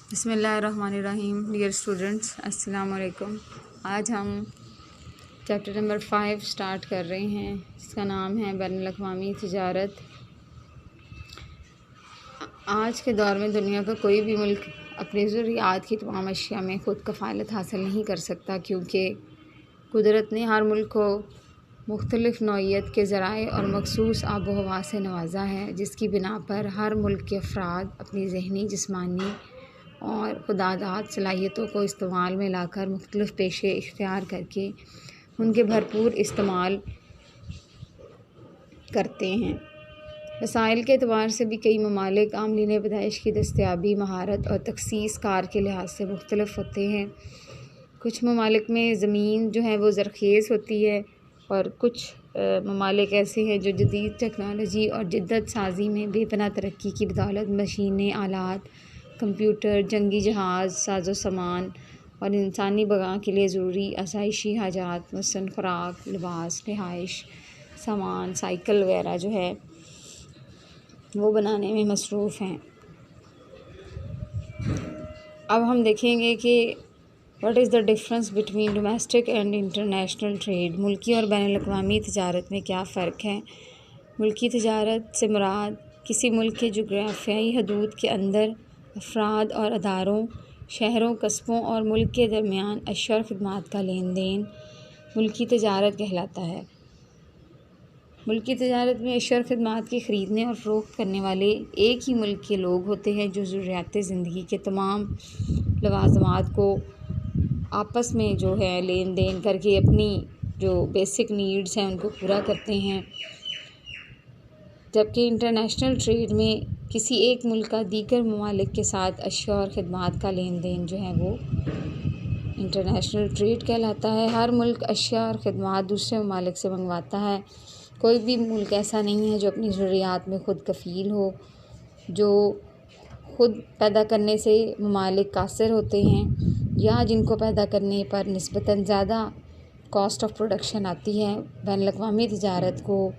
बिस्मिल्लाहिर्रहमानिर्रहीम। Dear students, अस्सलाम वालेकुम। आज हम चैप्टर नंबर 5 स्टार्ट कर रहे हैं, जिसका नाम है बैनुल अक़वामी तिजारत। आज के दौर में दुनिया का कोई भी मुल्क अपनी ज़रूरियात की तमाम अशिया में ख़ुद कफ़ालत हासिल नहीं कर सकता, क्योंकि कुदरत ने हर मुल्क को मुख्तलिफ़ नौइयत के ज़राए और मखसूस आब व हवा से नवाजा है, जिसकी बिना पर हर मुल्क के अफराद अपनी ज़हनी, जिस्मानी और खुदादाद सलाहियतों को इस्तेमाल में लाकर मुख्तलिफ़ पेशे इख्तियार करके उनके भरपूर इस्तेमाल करते हैं। वसाइल के एतबार से भी कई ममालिक आमलीन पैदाइश की दस्तयाबी, महारत और तखसीस कार के लिहाज से मुख्तलिफ होते हैं। कुछ ममालिक में ज़मीन जो है वो ज़रख़ेज़ होती है, और कुछ ममालिक ऐसे हैं जो जदीद टेक्नोलॉजी और जिद्दत साजी में बेपनाह तरक्की की बदौलत मशीनें, आलात, कंप्यूटर, जंगी जहाज़, साजो सामान और इंसानी बक़ा के लिए ज़रूरी आसाइशी हाजात, मसलन ख़ुराक, लिबास, रिहाइश, सामान, साइकिल वगैरह जो है वो बनाने में मसरूफ़ हैं। अब हम देखेंगे कि what is the difference between domestic and international trade. मुल्की और बैनुल-अक़वामी तिजारत में क्या फ़र्क है। मुल्की तिजारत से मुराद किसी मुल्क के जोग्राफ़ियाई हदूद के अंदर अफराद और अदारों, शहरों, कस्बों और मुल्क के दरमियान अशिया और ख़िदमात का लेन देन मुल्की तिजारत कहलाता है। मुल्की तिजारत में अशिया और ख़िदमात के ख़रीदने और फ़रोख्त करने वाले एक ही मुल्क के लोग होते हैं, जो ज़रूरियात ज़िंदगी के तमाम लवाज़मात को आपस में जो है लेन देन करके अपनी जो बेसिक नीड्स हैं उनको पूरा करते हैं। जबकि इंटरनेशनल ट्रेड में किसी एक मुल्क का दीगर ममालिक के साथ अशिया और ख़िदमात का लेन देन जो है वो इंटरनेशनल ट्रेड कहलाता है। हर मुल्क अशिया और ख़िदमात दूसरे ममालिक से मंगवाता है। कोई भी मुल्क ऐसा नहीं है जो अपनी ज़रूरियात में ख़ुद कफ़ील हो। जो ख़ुद पैदा करने से ममालिक कासिर होते हैं या जिनको पैदा करने पर निस्बतन ज़्यादा कॉस्ट ऑफ प्रोडक्शन आती है, बैनुल-अक़वामी तिजारत को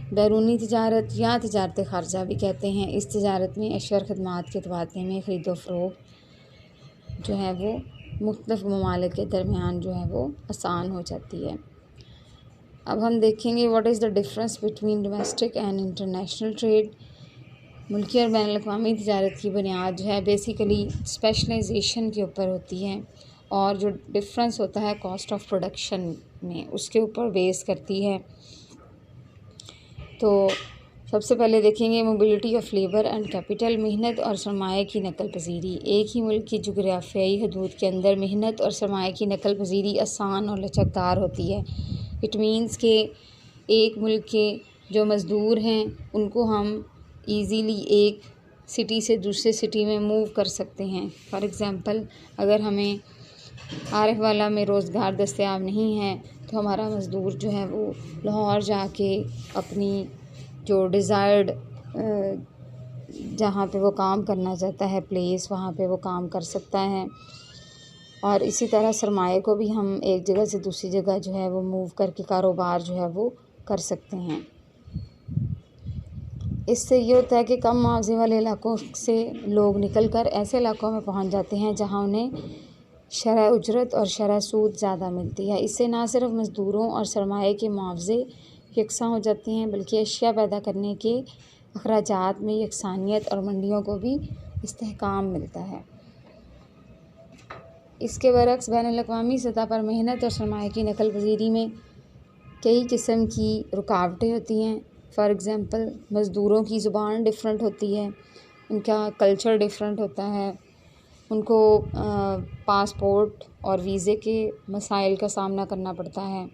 बैरूनी तिजारत या तिजारत ख़ारजा भी कहते हैं। इस तिजारत में अशिया और ख़िदमात के तबादले में ख़रीदो फ़रोख्त जो है वो मुख्तलिफ़ ममालिक के दरमियान जो है वो आसान हो जाती है। अब हम देखेंगे what is the difference between domestic and international trade. मुल्की और बैनुल-अक़वामी तिजारत की बुनियाद जो है बेसिकली स्पेशलाइजेशन के ऊपर होती है, और जो डिफ़रेंस होता है कॉस्ट ऑफ प्रोडक्शन में, उसके ऊपर बेस करती है। तो सबसे पहले देखेंगे mobility of labour and capital. मेहनत और सरमाए की नकल पज़ीरी। एक ही मुल्क की जोग्राफ़ियाई हदूद के अंदर मेहनत और सरमाए की नकल पज़ीरी आसान और लचकदार होती है। इट मीन्स के एक मुल्क के जो मज़दूर हैं उनको हम ईज़िली एक सिटी से दूसरे सिटी में मूव कर सकते हैं। फॉर एग्ज़ाम्पल, अगर हमें आरिफ वाला में रोज़गार दस्तयाब नहीं है तो हमारा मज़दूर जो है वो लाहौर जाके अपनी जो डिज़ायर्ड जहाँ पे वो काम करना चाहता है प्लेस, वहाँ पे वो काम कर सकता है। और इसी तरह सरमाए को भी हम एक जगह से दूसरी जगह जो है वो मूव करके कारोबार जो है वो कर सकते हैं। इससे ये होता है कि कम मुआवजे वाले इलाकों से लोग निकल कर ऐसे इलाकों में पहुंच जाते हैं जहां उन्हें शरह उजरत और शरह सूद ज़्यादा मिलती है। इससे ना सिर्फ मज़दूरों और सरमाए के मुआवजे यकसा हो जाते हैं, बल्कि अशिया पैदा करने के अखराजात में यकसानियत और मंडियों को भी इस्तेहकाम मिलता है। इसके बरक्स बैनुल-अक़वामी सतह पर मेहनत और सरमाए की नकल पज़ीरी में कई किस्म की रुकावटें होती हैं। फ़ॉर एग्ज़ाम्पल, मज़दूरों की ज़ुबान डिफरेंट होती है, उनका कल्चर डिफरेंट होता है, उनको पासपोर्ट और वीज़े के मसाइल का सामना करना पड़ता है।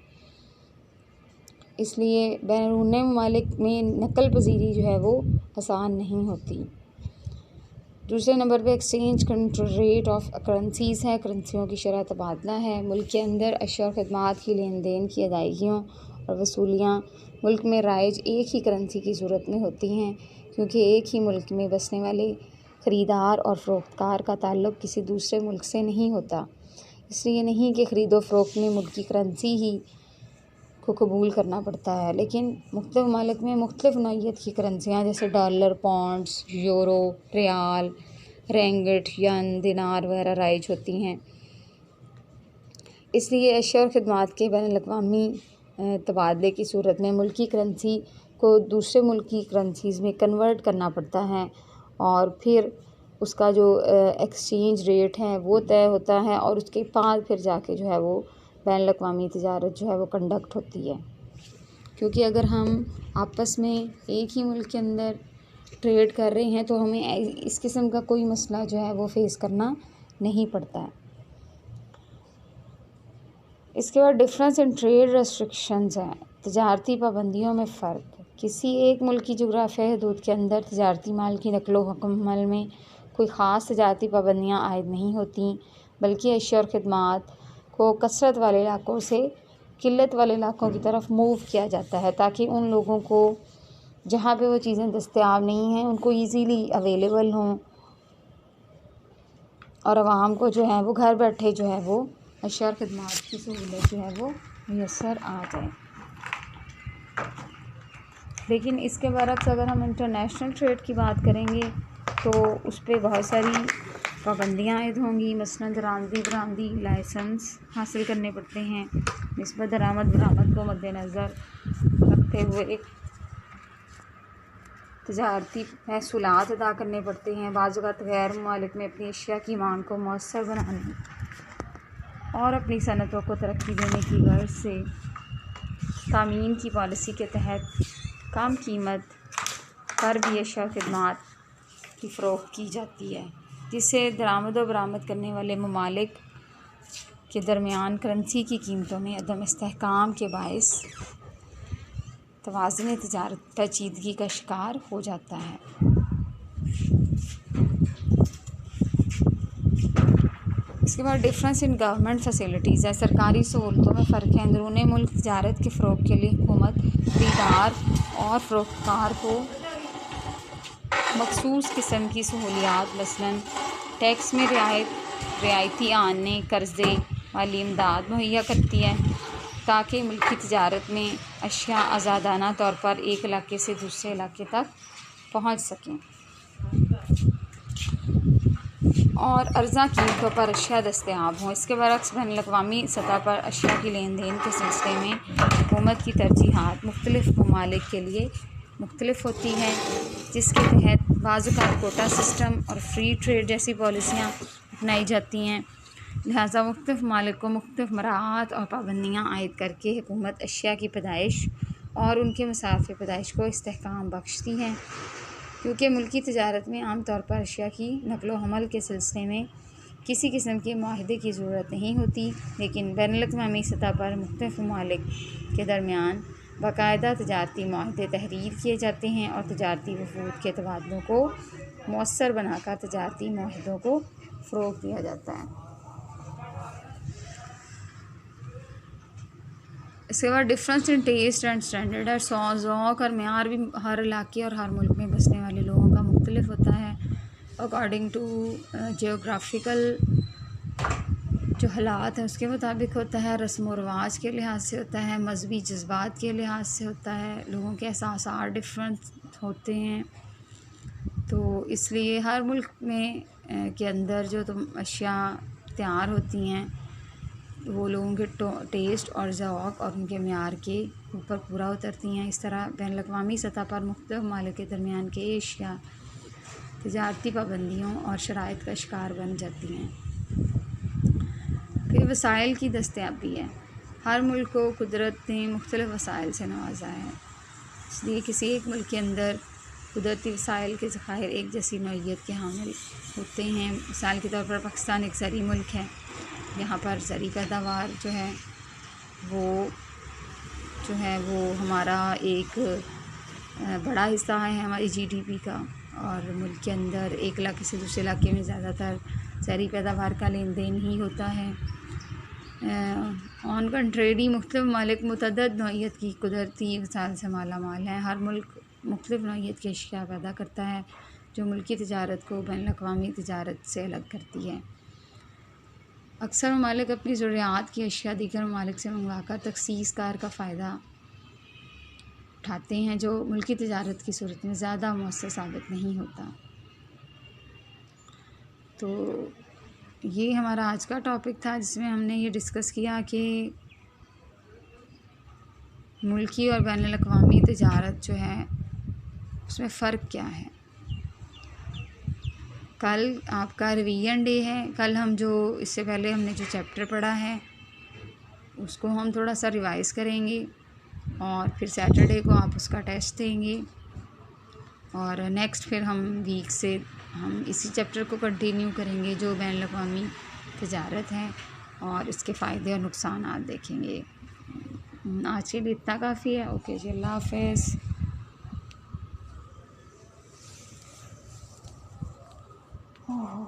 इसलिए बैरूनी ममालिक में नकल पज़ीरी जो है वो आसान नहीं होती। दूसरे नंबर पे एक्सचेंज रेट ऑफ करेंसीज़ है, करेंसियों की शरह तबादला है। मुल्क के अंदर अशिया और ख़िदमात की लेन देन की अदायगियों और वसूलियाँ मुल्क में राइज एक ही करेंसी की सूरत में होती हैं, क्योंकि एक ही मुल्क में बसने वाले ख़रीदार और फ़रोख्तकार का ताल्लुक़ किसी दूसरे मुल्क से नहीं होता। इसलिए नहीं कि ख़रीदो फ़रोख्त में मुल्क की करेंसी ही को कबूल करना पड़ता है, लेकिन मुख्तलिफ़ ममालिक में मुख्तलिफ़ नौइयत की करेंसियाँ जैसे डॉलर, पौंड्स, यूरो, रियाल, रेंगट, यन, दिनार वगैरह राइज होती हैं। इसलिए अशिया और ख़िदमात के बैनुल-अक़वामी तबादले की सूरत में मुल्की करेंसी को दूसरे मुल्क की करेंसीज़ में कन्वर्ट करना पड़ता है और फिर उसका जो एक्सचेंज रेट है वो तय होता है और उसके बाद फिर जाके जो है वो बैनुल-अक़वामी तिजारत जो है वो कंडक्ट होती है। क्योंकि अगर हम आपस में एक ही मुल्क के अंदर ट्रेड कर रहे हैं तो हमें इस किस्म का कोई मसला जो है वो फेस करना नहीं पड़ता है। इसके बाद डिफरेंस इन ट्रेड रेस्ट्रिक्शंस हैं, तजारती पाबंदियों में फ़र्क। किसी एक मुल्क की जुग़राफ़ियाई हदूद के अंदर तजारती माल की नक़्ल-ओ-हम्ल में कोई ख़ास तजारती पाबंदियाँ आयद नहीं होती, बल्कि अशिया और ख़िदमात को कसरत वाले इलाकों से किल्लत वाले इलाकों की तरफ मूव किया जाता है ताकि उन लोगों को जहाँ पे वो चीज़ें दस्तयाब नहीं हैं उनको ईज़िली अवेलेबल हों और आवाम को जो है वो घर बैठे जो है वो अशिया और ख़िदमात की सहूलत जो है वो मुयस्सर आ जाए। लेकिन इसके बरक्स अगर हम इंटरनेशनल ट्रेड की बात करेंगे तो उस पर बहुत सारी पाबंदियाँ आयद होंगी। मसलन दरामदी लाइसेंस हासिल करने पड़ते हैं, निस्बत दरामद बरामद को मद्देनज़र रखते हुए तजारती महसूलात अदा करने पड़ते हैं। बाज़ औक़ात गैर ममालिक में अपनी अशिया की मांग को मौसर बनाने और अपनी सनतों को तरक्की देने की गर्ज से तामीन की पॉलिसी के तहत कम कीमत पर भी अशिया और ख़िदमात की फ़रोख्त की जाती है, जिससे दरामद व बरामद करने वाले ममालिक के दरमियान करेंसी की कीमतों में अदम इस्तेहकाम के बाइस तवाज़ुन तिजारत पेचीदगी का शिकार हो जाता है। इसके बाद डिफरेंस इन गवर्नमेंट फैसिलिटीज़ है, सरकारी सहूलतों में फ़र्क है। अंदरूनी मुल्क तिजारत के फ़रोग़ के लिए हुकूमत खरीदार और फ़रोख्तकार को मखसूस किस्म की सहूलियात मसलन टैक्स में रियायती आने, कर्ज़े वाली इमदाद मुहैया करती है ताकि मुल्की तिजारत में अशिया आज़ादाना तौर पर एक इलाके से दूसरे इलाके तक पहुँच सकें और अर्ज़ा कीमतों पर अशिया दस्तयाब हों। इसके बरक्स बैनुल-अक़वामी सतह पर अशिया की लेन देन के सिलसिले में हुकूमत की तरजीहात मुख्तलिफ़ ममालिक के लिए मुख्तलिफ़ होती हैं, जिसके तहत बाज़ औक़ात कोटा सिस्टम और फ्री ट्रेड जैसी पॉलिसियाँ अपनाई जाती हैं। लिहाजा मुख्तलिफ़ ममालिक को मुख्तलिफ़ मराहत और पाबंदियाँ आयद करके हुकूमत अशिया की पैदाइश और उनके मसाफ़े पैदाइश को इस्तेहकाम बख्शती है। क्योंकि मुल्की तिजारत में आम तौर पर अशिया की नक़्ल-ओ-हमल के सिलसिले में किसी किस्म के मुआहदे की ज़रूरत नहीं होती, लेकिन बैनुल-अक़वामी सतह पर मुख्तलिफ़ ममालिक के दरमियान बाकायदा तिजारती मुआहदे तहरीर किए जाते हैं और तिजारती वफ़ूद के तबादलों को मौसर बनाकर तिजारती मुआहदों को फ़रोग़ दिया जाता है। इसके बाद difference in taste and standard है, ज़ौक़ और मेयार भी हर इलाके और हर मुल्क में बसने वाले लोगों का मुख्तलिफ होता है अकॉर्डिंग टू जियोग्राफिकल जो हालात हैं उसके मुताबिक होता है, रस्म व रवाज के लिहाज से होता है, मजहबी जज्बात के लिहाज से होता है, लोगों के एहसासात डिफरेंट होते हैं। तो इसलिए हर मुल्क में के अंदर जो अशिया तैयार होती हैं वो लोगों के टेस्ट और ज़ौक़ और उनके मेयार के ऊपर पूरा उतरती हैं। इस तरह बैनुल-अक़वामी सतह पर मुख्तलिफ़ ममालिक के दरमियान के अशिया तिजारती पाबंदियों और शराइत का शिकार बन जाती हैं। फिर वसाइल की दस्तयाबी है, हर मुल्क को कुदरत ने मुख्तलिफ़ वसाइल से नवाजा है, इसलिए किसी एक मुल्क के अंदर कुदरती वसाइल के ज़खायर एक जैसी नौइयत के हामिल होते हैं। मिसाल के तौर पर पाकिस्तान एक ज़री मुल्क है, यहाँ पर ज़री पैदावार जो है वो हमारा एक बड़ा हिस्सा है हमारी GDP का, और मुल्क के अंदर एक इलाके से दूसरे इलाके में ज़्यादातर ज़री पैदावार का लेन देन ही होता है। ऑन कंट्रेरी मुख्तलिफ़ ममालिक मुतअद्दिद नौइयत की कुदरती वसाइल से माला माल हैं। हर मुल्क मुख्तलिफ़ नौइयत की अशिया पैदा करता है जो मुल्की तिजारत को बैनुल-अक़वामी तिजारत से अलग करती है। अक्सर ममालिक अपनी ज़रूरियात की अशिया दीगर ममालिक से मंगवाकर तख़सीस कार का फ़ायदा उठाते हैं, जो मुल्की तिजारत की सूरत में ज़्यादा मौसर साबित नहीं होता। तो ये हमारा आज का टॉपिक था, जिसमें हमने ये डिस्कस किया कि मुल्की और बैनुल अक़वामी तिजारत जो है उसमें फ़र्क क्या है। कल आपका रिवीजन डे है। कल हम जो इससे पहले हमने जो चैप्टर पढ़ा है उसको हम थोड़ा सा रिवाइज़ करेंगे और फिर सैटरडे को आप उसका टेस्ट देंगे और नेक्स्ट फिर हम वीक से हम इसी चैप्टर को कंटिन्यू करेंगे जो बैनुल अक़वामी तिजारत है और इसके फ़ायदे और नुकसान देखेंगे। आज के लिए इतना काफ़ी है। ओके जी, अल्लाह हाफ़िज़।